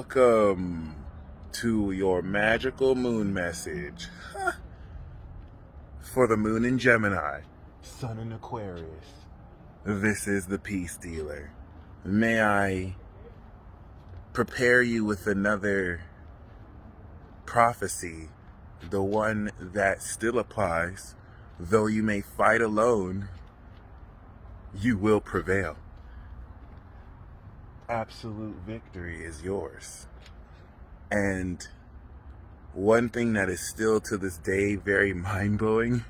Welcome to your magical moon message for the moon in Gemini, sun in Aquarius. This is the Peace Dealer. May I prepare you with another prophecy, the one that still applies. Though you may fight alone, you will prevail. Absolute victory is yours. And one thing that is still to this day very mind-blowing,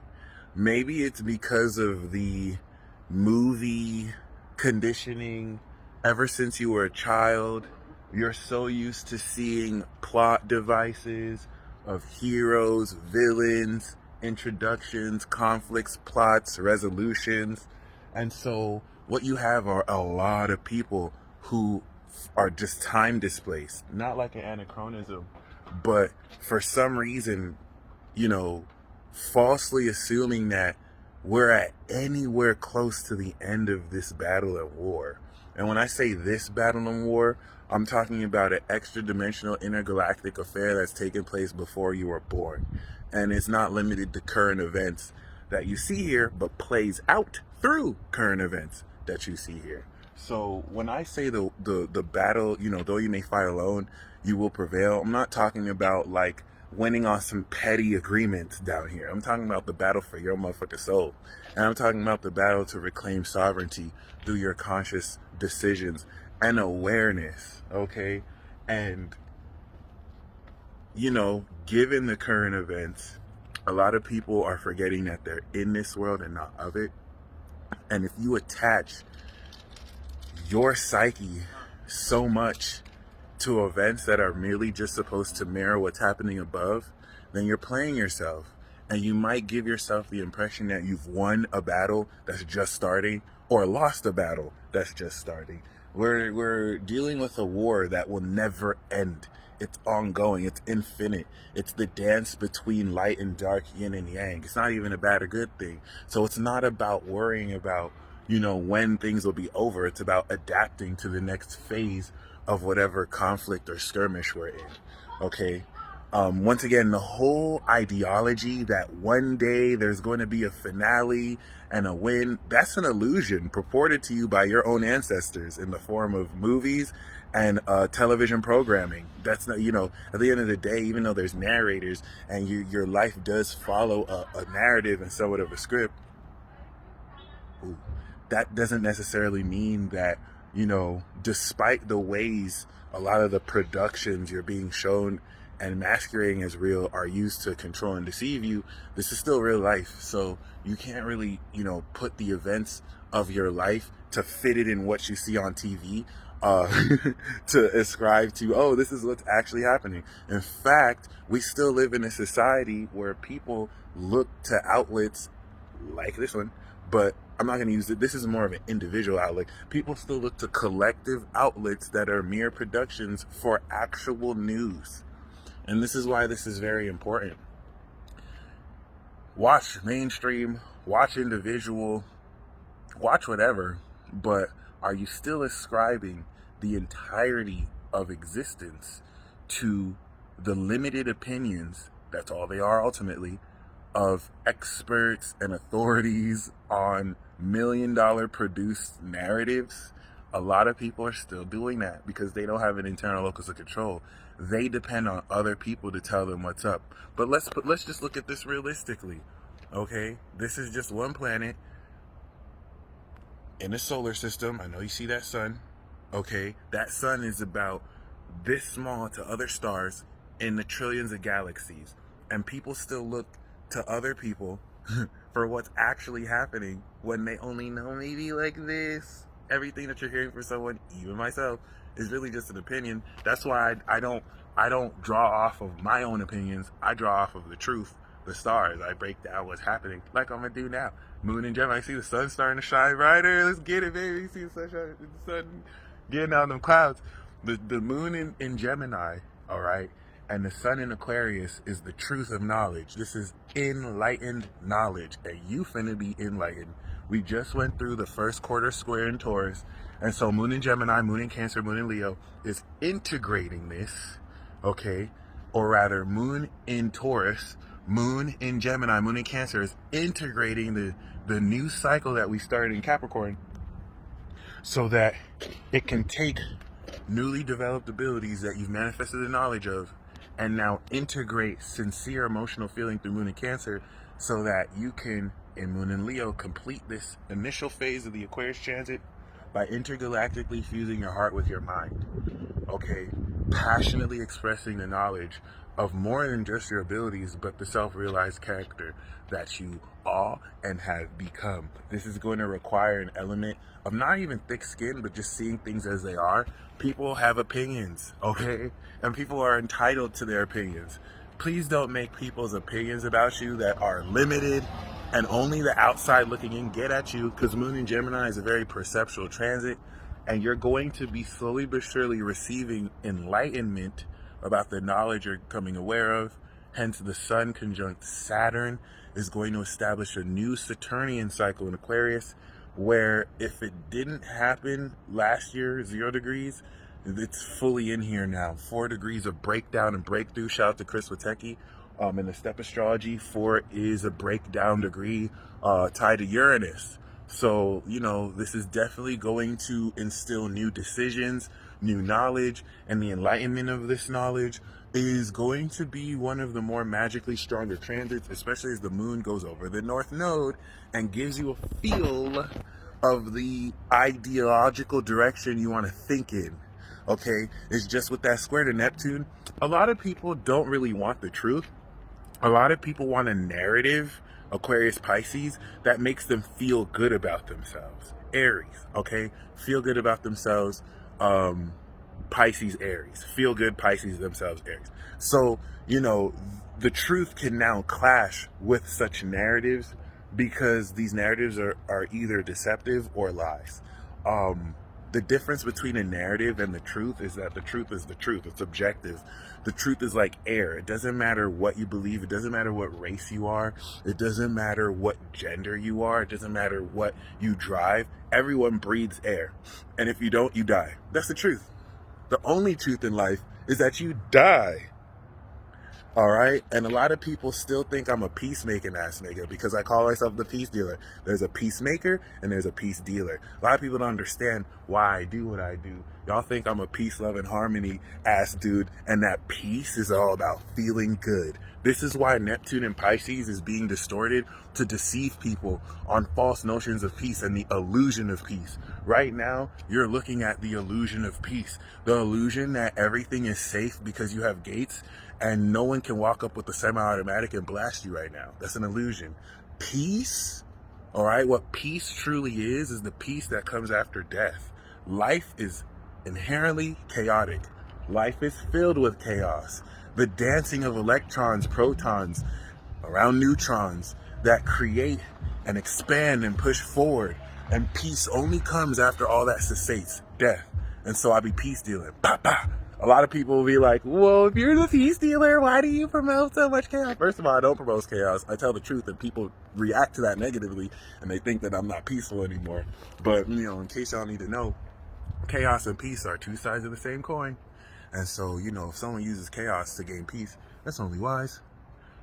maybe it's because of the movie conditioning ever since you were a child. You're so used to seeing plot devices of heroes, villains, introductions, conflicts, plots, resolutions. And so what you have are a lot of people who are just time displaced, not like an anachronism, but for some reason, falsely assuming that we're at anywhere close to the end of this battle and war. And when I say this battle and war, I'm talking about an extra-dimensional intergalactic affair that's taken place before you were born. And it's not limited to current events that you see here, but plays out through current events that you see here. So when I say the battle, though you may fight alone, you will prevail, I'm not talking about like winning on some petty agreements down here. I'm talking about the battle for your motherfucking soul. And I'm talking about the battle to reclaim sovereignty through your conscious decisions and awareness, okay? And, given the current events, a lot of people are forgetting that they're in this world and not of it. And if you attach your psyche so much to events that are merely just supposed to mirror what's happening above, then you're playing yourself. And you might give yourself the impression that you've won a battle that's just starting or lost a battle that's just starting. We're dealing with a war that will never end. It's ongoing. It's infinite. It's the dance between light and dark, yin and yang. It's not even a bad or good thing. So it's not about worrying about when things will be over. It's about adapting to the next phase of whatever conflict or skirmish we're in. Okay. Once again, the whole ideology that one day there's going to be a finale and a win, that's an illusion purported to you by your own ancestors in the form of movies and television programming. That's not, at the end of the day, even though there's narrators and your life does follow a narrative and somewhat of a script, that doesn't necessarily mean that, despite the ways a lot of the productions you're being shown and masquerading as real are used to control and deceive you, this is still real life. So you can't really, put the events of your life to fit it in what you see on TV, to ascribe to, this is what's actually happening. In fact, we still live in a society where people look to outlets like this one, but I'm not going to use it. This is more of an individual outlet. People still look to collective outlets that are mere productions for actual news. And this is why this is very important. Watch mainstream, watch individual, watch whatever, but are you still ascribing the entirety of existence to the limited opinions, that's all they are ultimately, of experts and authorities on $1 million produced narratives? A lot of people are still doing that because they don't have an internal locus of control. They depend on other people to tell them what's up. But let's just look at this realistically. Okay? This is just one planet in a solar system. I know you see that sun. Okay? That sun is about this small to other stars in the trillions of galaxies. And people still look to other people for what's actually happening when they only know maybe like this. Everything that you're hearing from someone, even myself, is really just an opinion. That's why I don't draw off of my own opinions. I draw off of the truth, the stars. I break down what's happening, like I'm gonna do now. Moon and Gemini. I see the sun starting to shine brighter. Let's get it, baby. You see the sunshine, the sun getting out of them clouds. The moon in Gemini, all right, and the sun in Aquarius is the truth of knowledge. This is enlightened knowledge, and you finna be enlightened We just went through the first quarter square in Taurus. And so Moon in Gemini, Moon in Cancer, Moon in Leo is integrating this, okay? Or rather, Moon in Taurus, Moon in Gemini, Moon in Cancer is integrating the new cycle that we started in Capricorn so that it can take newly developed abilities that you've manifested the knowledge of and now integrate sincere emotional feeling through Moon in Cancer so that you can, in Moon in Leo, complete this initial phase of the Aquarius transit by intergalactically fusing your heart with your mind. Okay? Passionately expressing the knowledge of more than just your abilities, but the self-realized character that you are and have become. This is going to require an element of not even thick skin, but just seeing things as they are. People have opinions, okay? And people are entitled to their opinions. Please don't make people's opinions about you that are limited and only the outside looking in get at you, because Moon in Gemini is a very perceptual transit, and you're going to be slowly but surely receiving enlightenment about the knowledge you're becoming aware of. Hence, the Sun conjunct Saturn is going to establish a new Saturnian cycle in Aquarius, where if it didn't happen last year, 0 degrees, it's fully in here now. 4 degrees of breakdown and breakthrough. Shout out to Chris Witecki. In the step astrology, 4 is a breakdown degree tied to Uranus. So, you know, this is definitely going to instill new decisions, new knowledge, and the enlightenment of this knowledge is going to be one of the more magically stronger transits, especially as the moon goes over the North Node and gives you a feel of the ideological direction you want to think in. Okay, it's just with that square to Neptune. A lot of people don't really want the truth. A lot of people want a narrative, Aquarius, Pisces, that makes them feel good about themselves. Aries, okay? Feel good about themselves. Pisces, Aries. Feel good, Pisces, themselves, Aries. So, you know, the truth can now clash with such narratives because these narratives are either deceptive or lies. The difference between a narrative and the truth is that the truth is the truth. It's objective. The truth is like air. It doesn't matter what you believe. It doesn't matter what race you are. It doesn't matter what gender you are. It doesn't matter what you drive. Everyone breathes air. And if you don't, you die. That's the truth. The only truth in life is that you die. All right. And a lot of people still think I'm a peacemaking ass nigga because I call myself the peace dealer. There's a peacemaker and there's a peace dealer. A lot of people don't understand why I do what I do. Y'all think I'm a peace, love, and harmony ass dude, and that peace is all about feeling good. This is why Neptune in Pisces is being distorted to deceive people on false notions of peace and the illusion of peace. Right now, you're looking at the illusion of peace. The illusion that everything is safe because you have gates and no one can walk up with a semi-automatic and blast you right now. That's an illusion. Peace, all right, what peace truly is the peace that comes after death. Life is inherently chaotic. Life is filled with chaos. The dancing of electrons, protons, around neutrons that create and expand and push forward. And peace only comes after all that cessates, death. And so I be peace dealing. Bah, bah. A lot of people will be like, well, if you're the peace dealer, why do you promote so much chaos? First of all, I don't promote chaos. I tell the truth, and people react to that negatively, and they think that I'm not peaceful anymore. But, you know, in case y'all need to know, chaos and peace are two sides of the same coin. And so, you know, if someone uses chaos to gain peace, that's only wise.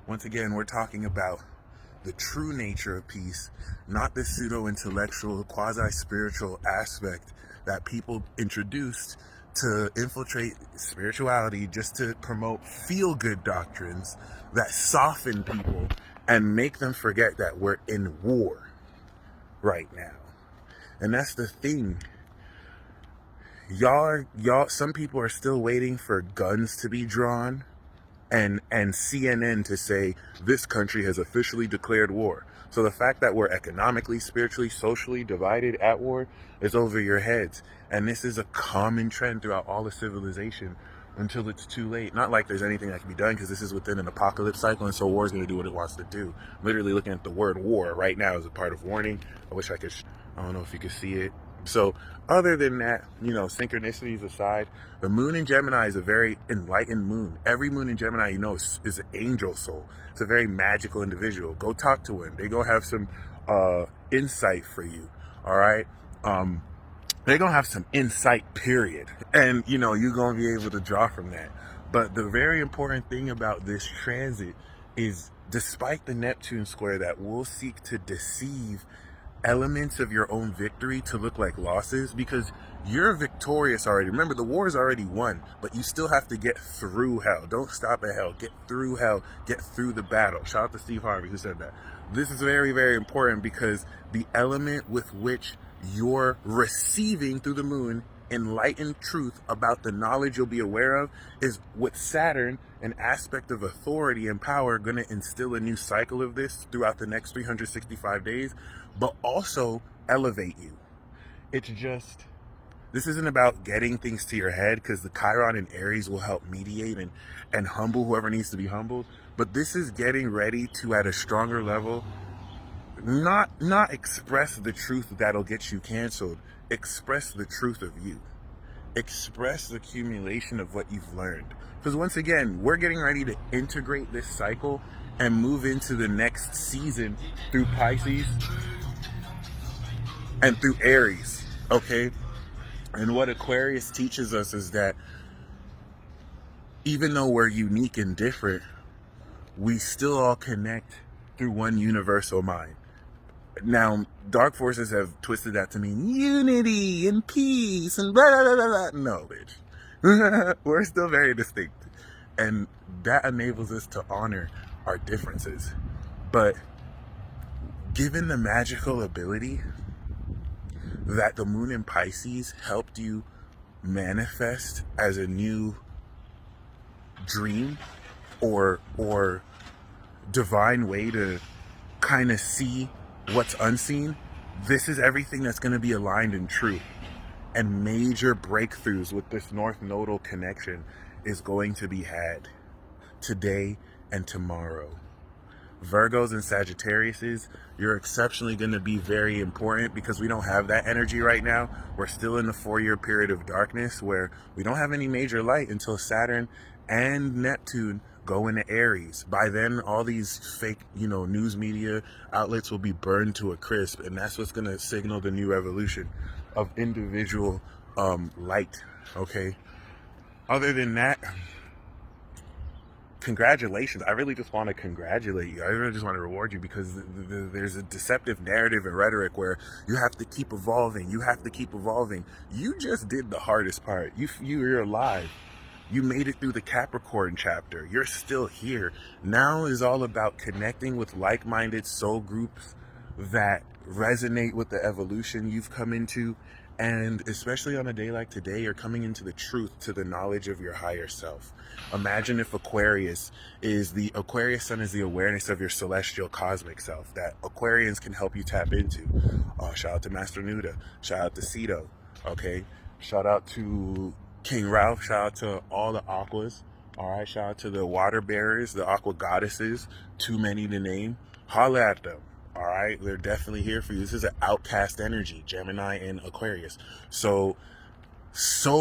Once again, we're talking about the true nature of peace, not the pseudo-intellectual, quasi-spiritual aspect that people introduced to infiltrate spirituality just to promote feel-good doctrines that soften people and make them forget that we're in war right now. And that's the thing. Y'all, some people are still waiting for guns to be drawn and CNN to say this country has officially declared war. So the fact that we're economically, spiritually, socially divided at war is over your heads. And this is a common trend throughout all of civilization until it's too late. Not like there's anything that can be done because this is within an apocalypse cycle, and so war is going to do what it wants to do. Literally looking at the word war right now as a part of warning. I wish I could, I don't know if you could see it. So other than that, you know, synchronicities aside, the moon in Gemini is a very enlightened moon. Every moon in Gemini, you know, is an angel soul. It's a very magical individual. Go talk to him. They go have some insight for you. All right. They're going to have some insight, period. And, you know, you're going to be able to draw from that. But the very important thing about this transit is, despite the Neptune square that will seek to deceive elements of your own victory to look like losses, because you're victorious already. Remember, the war is already won, but you still have to get through hell. Don't stop at hell. Get through hell. Get through the battle. Shout out to Steve Harvey who said that. This is very, very important, because the element with which you're receiving through the moon enlightened truth about the knowledge you'll be aware of is, with Saturn, an aspect of authority and power, going to instill a new cycle of this throughout the next 365 days, but also elevate you. It's just, this isn't about getting things to your head, because the Chiron and Aries will help mediate and humble whoever needs to be humbled. But this is getting ready to, at a stronger level, not express the truth that'll get you canceled. Express the truth of you. Express the accumulation of what you've learned. Because once again, we're getting ready to integrate this cycle and move into the next season through Pisces and through Aries, okay? And what Aquarius teaches us is that even though we're unique and different, we still all connect through one universal mind. Now, dark forces have twisted that to mean unity and peace and blah, blah, blah, blah. No, bitch. We're still very distinct. And that enables us to honor our differences. But given the magical ability that the moon in Pisces helped you manifest as a new dream or divine way to kind of see what's unseen, this is everything that's going to be aligned in truth. And major breakthroughs with this North Nodal connection is going to be had today and tomorrow. Virgos and Sagittariuses, you're exceptionally going to be very important, because we don't have that energy right now. We're still in the 4-year period of darkness where we don't have any major light until Saturn and Neptune go into Aries. By then, all these fake, news media outlets will be burned to a crisp, and that's what's going to signal the new evolution of individual light, okay? Other than that, congratulations. I really just want to congratulate you. I really just want to reward you, because there's a deceptive narrative and rhetoric where you have to keep evolving. You have to keep evolving. You just did the hardest part. You're alive. You made it through the Capricorn chapter. You're still here. Now is all about connecting with like-minded soul groups that resonate with the evolution you've come into. And especially on a day like today, you're coming into the truth, to the knowledge of your higher self. Imagine if Aquarius sun is the awareness of your celestial cosmic self that Aquarians can help you tap into. Shout out to Master Nuda. Shout out to Cito. Okay. Shout out to King Ralph. Shout out to all the aquas. All right. Shout out to the water bearers, the aqua goddesses. Too many to name. Holla at them. All right. They're definitely here for you. This is an outcast energy, Gemini and Aquarius. So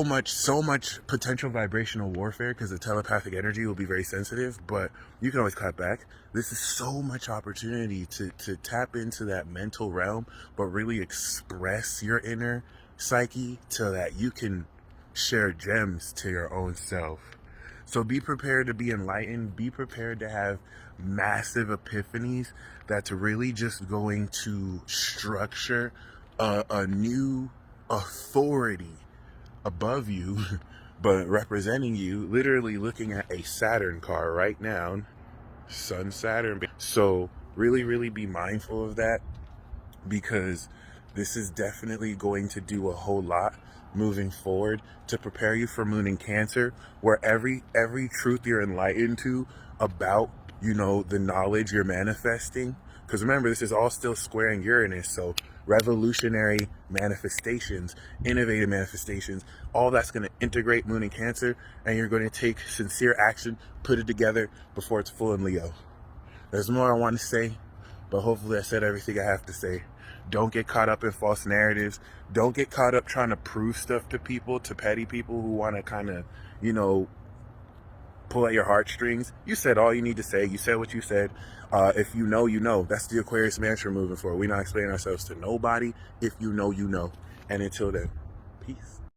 much potential vibrational warfare, because the telepathic energy will be very sensitive, but you can always cut back. This is so much opportunity to tap into that mental realm, but really express your inner psyche so that you can share gems to your own self. So be prepared to be enlightened. Be prepared to have massive epiphanies that's really just going to structure a new authority above you, but representing you, literally looking at a Saturn car right now, Sun Saturn. So really, really be mindful of that, because this is definitely going to do a whole lot moving forward to prepare you for Moon in Cancer, where every truth you're enlightened to about, the knowledge you're manifesting. Because remember, this is all still squaring Uranus, so revolutionary manifestations, innovative manifestations, all that's going to integrate Moon in Cancer, and you're going to take sincere action, put it together before it's full in Leo. There's more I want to say, but hopefully I said everything I have to say. Don't get caught up in false narratives. Don't get caught up trying to prove stuff to people, to petty people who want to kind of, pull at your heartstrings. You said all you need to say. You said what you said. If you know, you know. That's the Aquarius mantra moving forward. We're not explaining ourselves to nobody. If you know, you know. And until then, peace.